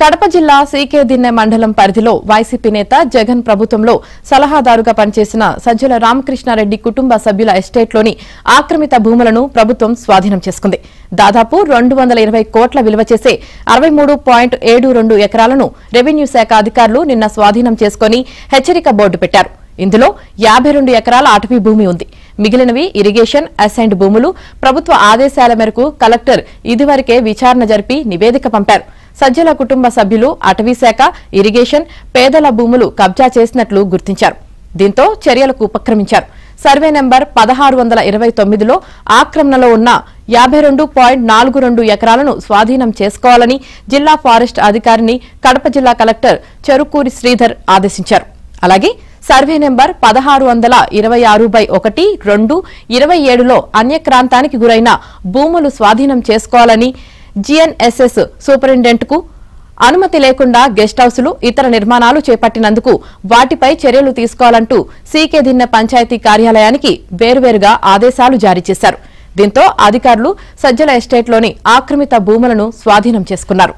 కడప జిల్లా సీకేదిన్నె మండలం పరిధిలో వైసీపీ నేత జగన్ ప్రభుత్వంలో సలహాదారుగా పనిచేసిన సజ్జల రామకృష్ణారెడ్డి కుటుంబ సభ్యుల ఎస్టేట్లోని ఆక్రమిత భూములను ప్రభుత్వం స్వాధీనం చేసుకుంది. దాదాపు 220 కోట్ల విలువ చేసే 63.72 ఎకరాలను రెవెన్యూ శాఖ అధికారులు నిన్న స్వాధీనం చేసుకుని హెచ్చరిక బోర్డు పెట్టారు. ఇందులో 52 ఎకరాల అటవీ భూమి ఉంది. మిగిలినవి ఇరిగేషన్ అసైన్డ్ భూములు. ప్రభుత్వ ఆదేశాల మేరకు కలెక్టర్ ఇదివరకే విచారణ జరిపి నివేదిక పంపారు. సజ్జల కుటుంబ సభ్యులు అటవీ శాఖ, ఇరిగేషన్, పేదల భూములు కబ్జా చేసినట్లు గుర్తించారు. దీంతో చర్యలకు ఉపక్రమించారు. సర్వే నెంబర్ 1629లో ఆక్రమణలో ఉన్న 52.42 ఎకరాలను స్వాధీనం చేసుకోవాలని జిల్లా ఫారెస్ట్ అధికారిని కడప జిల్లా కలెక్టర్ చెరుకూరి శ్రీధర్ ఆదేశించారు. అలాగే సర్వే నెంబర్ 1626/1-2-27లో అన్యక్రాంతానికి గురైన భూములు స్వాధీనం చేసుకోవాలని జీఎన్ఎస్ఎస్ సూపరింటెండెంట్కు అనుమతి లేకుండా గెస్ట్ హౌసులు, ఇతర నిర్మాణాలు చేపట్టినందుకు వాటిపై చర్యలు తీసుకోవాలంటూ సీకేదిన్నె పంచాయతీ కార్యాలయానికి వేర్వేరుగా ఆదేశాలు జారీ చేశారు. దీంతో అధికారులు సజ్జల ఎస్టేట్లోని ఆక్రమిత భూములను స్వాధీనం చేసుకున్నారు.